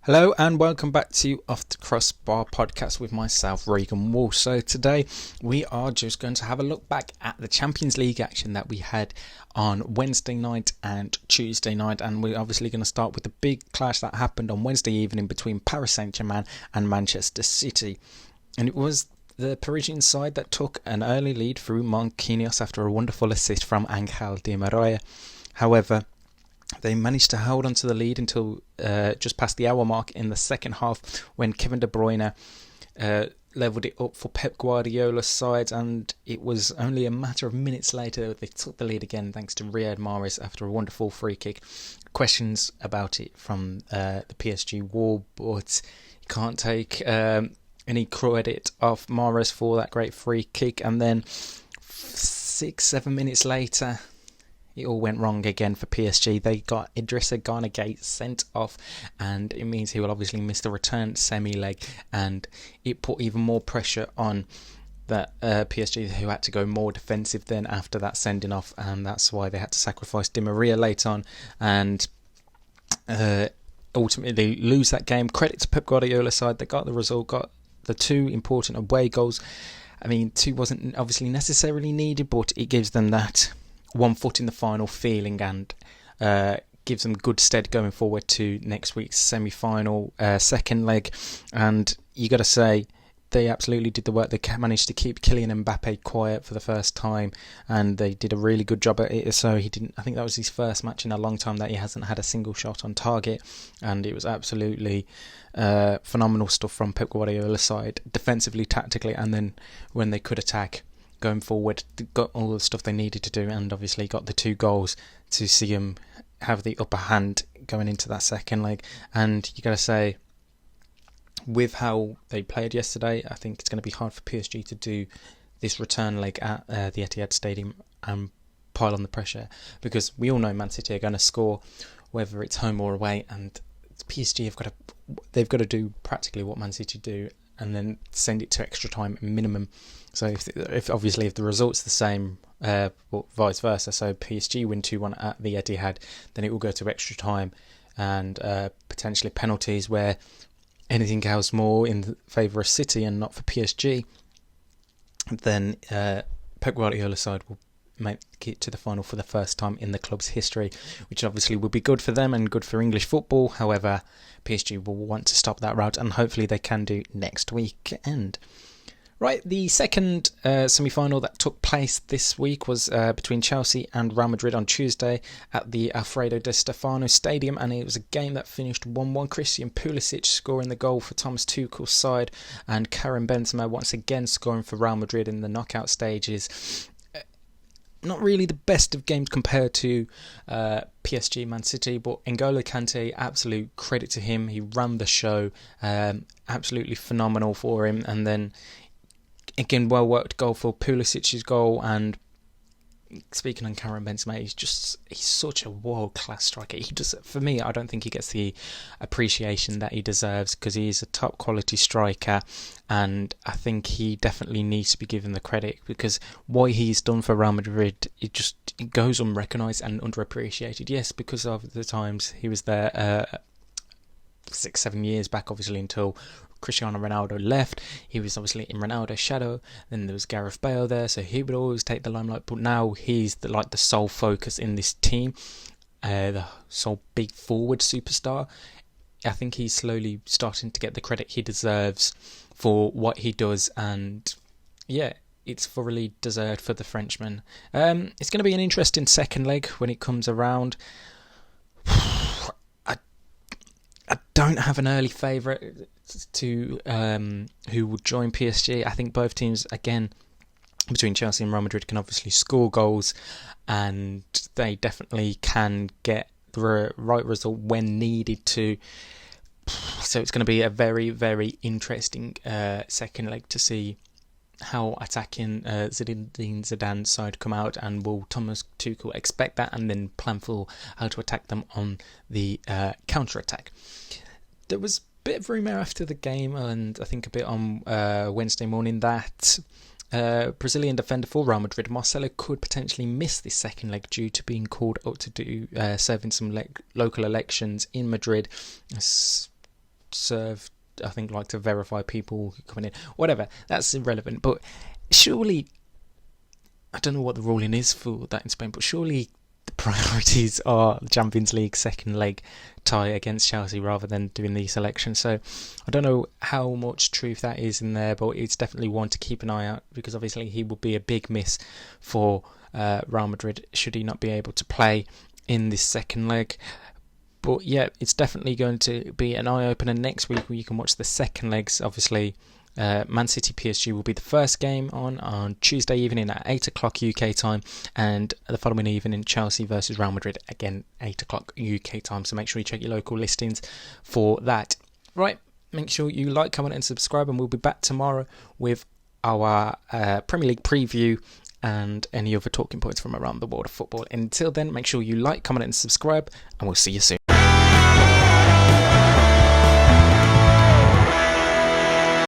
Hello and welcome back to Off the Crossbar podcast with myself, Regan Wall. So today we are just going to have a look back at the Champions League action that we had on Wednesday night and Tuesday night, and we're obviously going to start with the big clash that happened on Wednesday evening between Paris Saint-Germain and Manchester City. And it was the Parisian side that took an early lead through Marquinhos after a wonderful assist from Angel Di Maria. However, they managed to hold on to the lead until just past the hour mark in the second half, when Kevin De Bruyne levelled it up for Pep Guardiola's side, and it was only a matter of minutes later that they took the lead again thanks to Riyad Mahrez after a wonderful free kick. Questions about it from the PSG wall, but you can't take any credit off Mahrez for that great free kick. And then 6-7 minutes later, it all went wrong again for PSG. They got Idrissa Gana Gueye sent off, and it means he will obviously miss the return semi-leg, and it put even more pressure on that PSG, who had to go more defensive then after that sending off, and that's why they had to sacrifice Di Maria late on and ultimately lose that game. Credit to Pep Guardiola's side, they got the result, got the two important away goals. I mean, two wasn't obviously necessarily needed, but it gives them that one foot in the final feeling, and gives them good stead going forward to next week's semi-final second leg. And you got to say, they absolutely did the work. They managed to keep Kylian Mbappe quiet for the first time, and they did a really good job at it. So I think that was his first match in a long time that he hasn't had a single shot on target, and it was absolutely phenomenal stuff from Pep Guardiola's side, defensively, tactically, and then when they could attack going forward, got all the stuff they needed to do, and obviously got the two goals to see them have the upper hand going into that second leg. And you got to say, with how they played yesterday, I think it's going to be hard for PSG to do this return leg at the Etihad Stadium and pile on the pressure, because we all know Man City are going to score whether it's home or away, and PSG they've got to do practically what Man City do and then send it to extra time minimum. So if the result's the same, vice versa, so PSG win 2-1 at the Etihad, then it will go to extra time and potentially penalties, where anything else more in favour of City and not for PSG, then Pep Guardiola's side will make it to the final for the first time in the club's history, which obviously will be good for them and good for English football. However, PSG will want to stop that route, and hopefully they can do next weekend. Right, the second semi-final that took place this week was between Chelsea and Real Madrid on Tuesday at the Alfredo Di Stefano Stadium, and it was a game that finished 1-1. Christian Pulisic scoring the goal for Thomas Tuchel's side, and Karim Benzema once again scoring for Real Madrid in the knockout stages. Not really the best of games compared to PSG Man City, but N'Golo Kante, absolute credit to him. He ran the show, absolutely phenomenal for him. And then again, well worked goal for Pulisic's goal. And speaking on Karim Benzema, he's such a world class striker. For me, I don't think he gets the appreciation that he deserves, because he is a top quality striker, and I think he definitely needs to be given the credit, because what he's done for Real Madrid, it goes unrecognised and underappreciated. Yes, because of the times he was there 6-7 years back, obviously, until Cristiano Ronaldo left. He was obviously in Ronaldo's shadow. Then there was Gareth Bale there, so he would always take the limelight. But now he's the sole focus in this team, the sole big forward superstar. I think he's slowly starting to get the credit he deserves for what he does, and yeah, it's thoroughly deserved for the Frenchman. It's going to be an interesting second leg when it comes around. I don't have an early favourite to who will join PSG. I think both teams, again, between Chelsea and Real Madrid, can obviously score goals, and they definitely can get the right result when needed to. So it's going to be a very, very interesting second leg to see how attacking Zinedine Zidane's side come out, and will Thomas Tuchel expect that and then plan for how to attack them on the counter-attack. There was a bit of rumour after the game, and I think a bit on Wednesday morning, that Brazilian defender for Real Madrid, Marcelo, could potentially miss this second leg due to being called up to do serving some local elections in Madrid. serve, I think, like to verify people coming in. Whatever, that's irrelevant. But surely, I don't know what the ruling is for that in Spain, but surely the priorities are the Champions League second leg tie against Chelsea rather than doing the selection. So I don't know how much truth that is in there, but it's definitely one to keep an eye out, because obviously he will be a big miss for Real Madrid should he not be able to play in this second leg. But yeah, it's definitely going to be an eye-opener next week where you can watch the second legs. Obviously, Man City PSG will be the first game on Tuesday evening at 8 o'clock UK time, and the following evening Chelsea versus Real Madrid, again 8 o'clock UK time. So make sure you check your local listings for that. Right, make sure you like, comment and subscribe, and we'll be back tomorrow with our Premier League preview and any other talking points from around the world of football. Until then, make sure you like, comment and subscribe, and we'll see you soon.